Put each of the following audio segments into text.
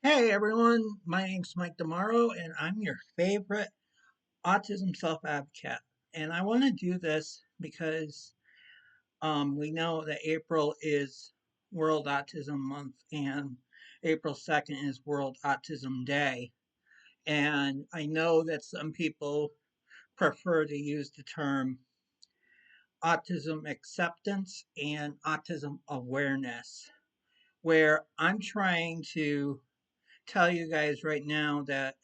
Hey everyone, my name's Mike Demaro, and I'm your favorite autism self advocate. And I want to do this because we know that April is World Autism Month and April 2nd is World Autism Day. And I know that some people prefer to use the term autism acceptance and autism awareness, where I'm trying to tell you guys right now that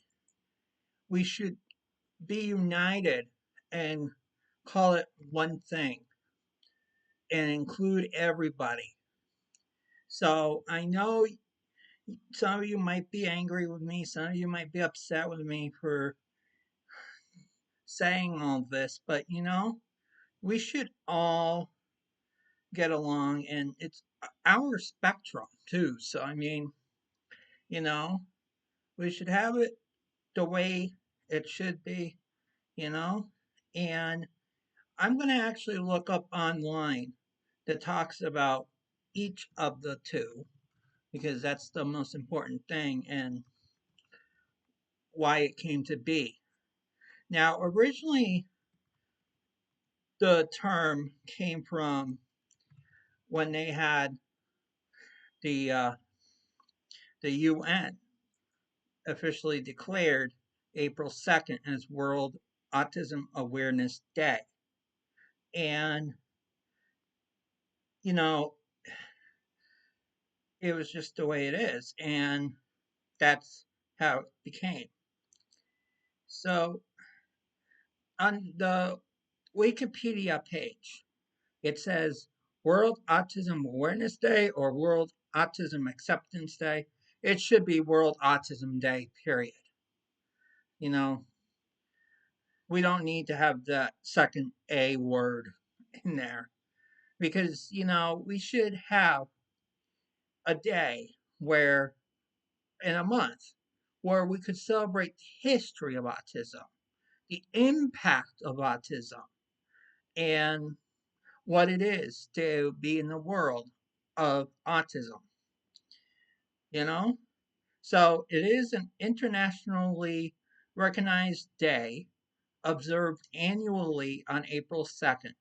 we should be united and call it one thing and include everybody. So I know some of you might be angry with me, some of you might be upset with me for saying all this, but we should all get along and it's our spectrum too. So, you know, we should have it the way it should be, you know, and I'm going to actually look up online that talks about each of the two because that's the most important thing and why it came to be. Now, originally, the term came from when they had the UN officially declared April 2nd as World Autism Awareness Day, and you know it was just the way it is, and that's how it became. So on the Wikipedia page, it says World Autism Awareness Day or World Autism Acceptance Day. It should be World Autism Day, period. You know, we don't need to have that second A word in there because, we should have a day where, in a month, where we could celebrate the history of autism, the impact of autism, and what it is to be in the world of autism, you know? So it is an internationally recognized day observed annually on April 2nd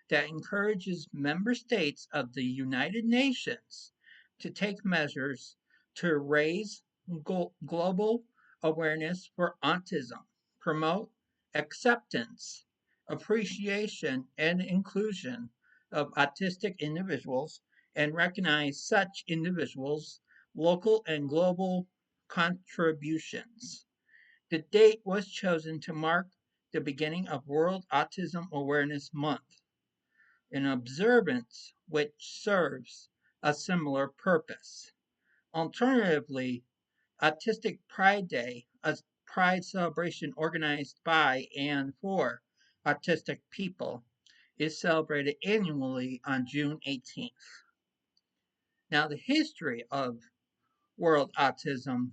that encourages member states of the United Nations to take measures to raise global awareness for autism, promote acceptance, appreciation, and inclusion of autistic individuals, and recognize such individuals' local and global contributions. The date was chosen to mark the beginning of World Autism Awareness Month, an observance which serves a similar purpose. Alternatively, Autistic Pride Day, a pride celebration organized by and for autistic people, is celebrated annually on June 18th. Now, the history of World Autism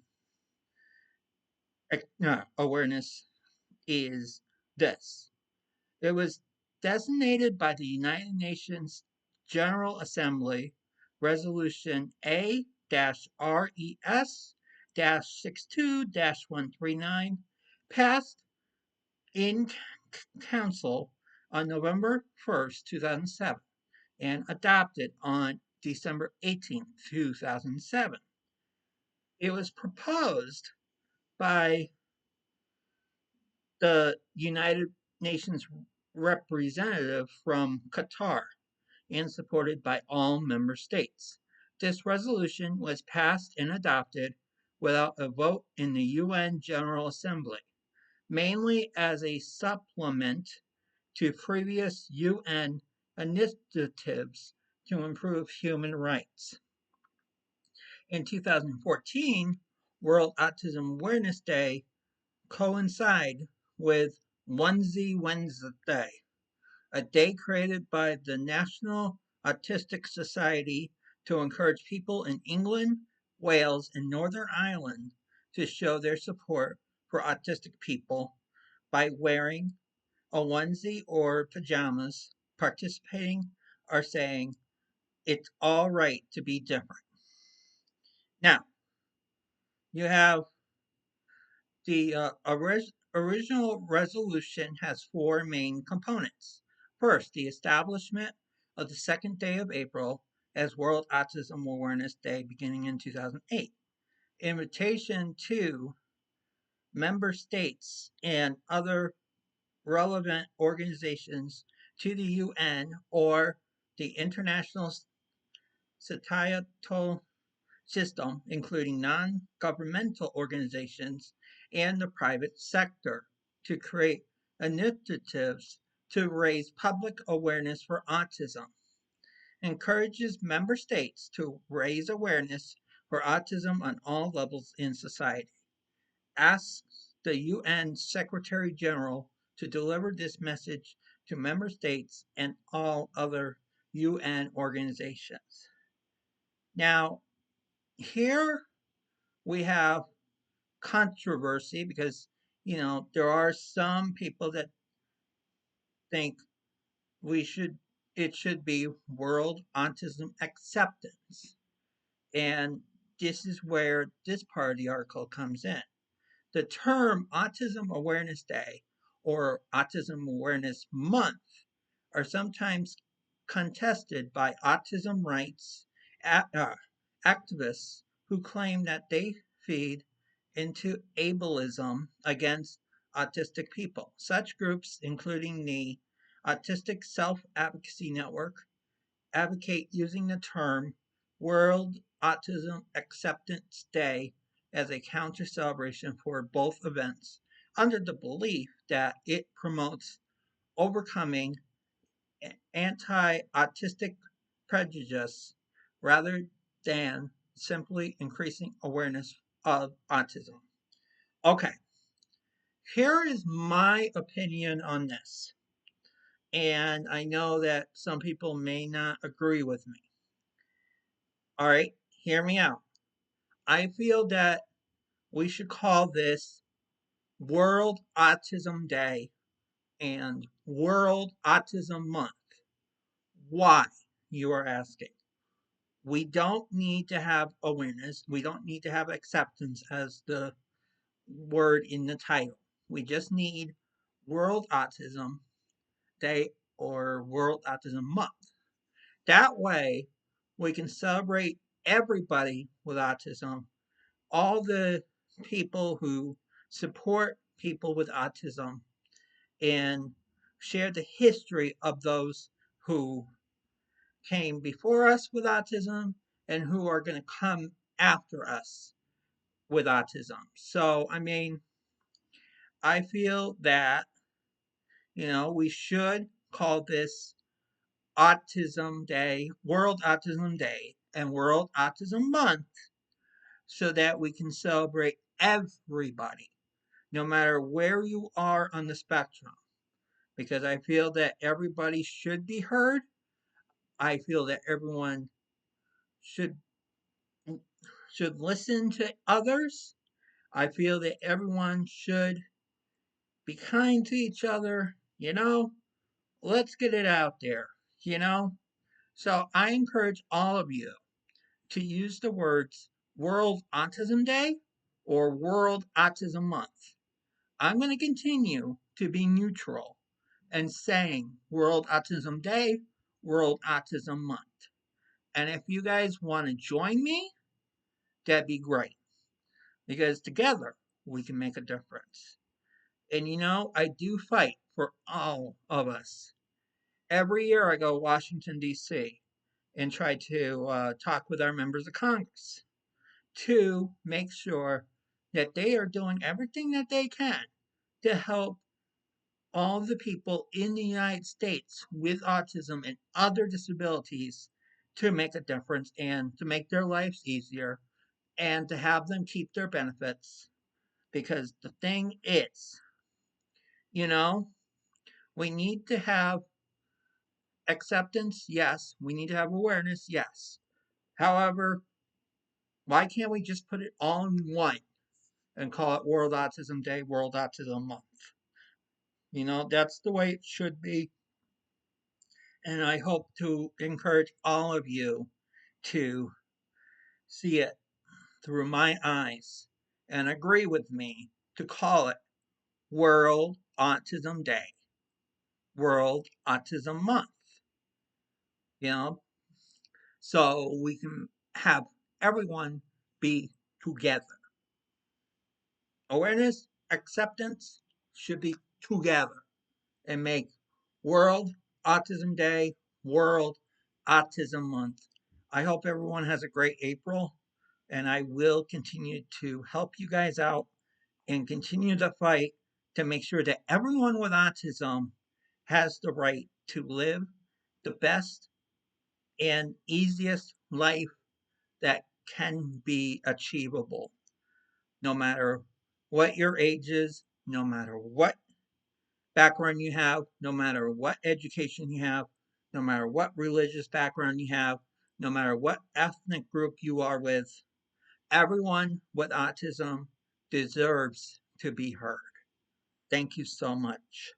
Awareness is this. It was designated by the United Nations General Assembly Resolution A-RES 62-139, passed in Council on November 1st, 2007, and adopted on December 18th, 2007. It was proposed by the United Nations representative from Qatar and supported by all member states. This resolution was passed and adopted without a vote in the UN General Assembly, mainly as a supplement to previous UN initiatives to improve human rights. In 2014, World Autism Awareness Day coincided with Onesie Wednesday, a day created by the National Autistic Society to encourage people in England, Wales, and Northern Ireland to show their support for autistic people by wearing a onesie or pajamas, participating, or saying it's all right to be different. Now, You have the original resolution has four main components. First, the establishment of the second day of April as World Autism Awareness Day beginning in 2008. Invitation to member states and other relevant organizations to the UN or the International Societal System, including non governmental organizations and the private sector, to create initiatives to raise public awareness for autism. Encourages member states to raise awareness for autism on all levels in society. Asks the UN Secretary General to deliver this message to member states and all other UN organizations. Now, here we have controversy because, there are some people that think we should it should be World Autism Acceptance. And this is where this part of the article comes in. The term Autism Awareness Day or Autism Awareness Month are sometimes contested by autism rights activists who claim that they feed into ableism against autistic people. Such groups, including the Autistic Self Advocacy Network, advocate using the term World Autism Acceptance Day as a counter celebration for both events, under the belief that it promotes overcoming anti autistic prejudice rather than simply increasing awareness of autism. Okay, here is my opinion on this. And I know that some people may not agree with me. All right, hear me out. I feel that we should call this World Autism Day and World Autism Month. Why, you are asking? We don't need to have awareness. We don't need to have acceptance as the word in the title. We just need World Autism Day or World Autism Month. That way, we can celebrate everybody with autism, all the people who support people with autism, and share the history of those who came before us with autism and who are going to come after us with autism. So, I mean, I feel that, we should call this Autism Day, World Autism Day, and World Autism Month so that we can celebrate everybody, no matter where you are on the spectrum. Because I feel that everybody should be heard. I feel that everyone should should listen to others. I feel that everyone should be kind to each other, let's get it out there, you know? So I encourage all of you to use the words World Autism Day or World Autism Month. I'm going to continue to be neutral and saying World Autism Day, World Autism Month. And if you guys want to join me, that'd be great because together we can make a difference. And I do fight for all of us. Every year I go to Washington, D.C., and try to talk with our members of Congress to make sure that they are doing everything that they can to help all the people in the United States with autism and other disabilities to make a difference and to make their lives easier and to have them keep their benefits. Because the thing is, you know, we need to have acceptance, yes. We need to have awareness, yes. However, why can't we just put it all in one and call it World Autism Day, World Autism Month? That's the way it should be. And I hope to encourage all of you to see it through my eyes and agree with me to call it World Autism Day, World Autism Month, you know, so we can have everyone be together. Awareness, acceptance should be together and make World Autism Day, World Autism Month. I hope everyone has a great April, and I will continue to help you guys out and continue the fight to make sure that everyone with autism has the right to live the best and easiest life that can be achievable, no matter what your age is, no matter what background you have, no matter what education you have, no matter what religious background you have, no matter what ethnic group you are with, everyone with autism deserves to be heard. Thank you so much.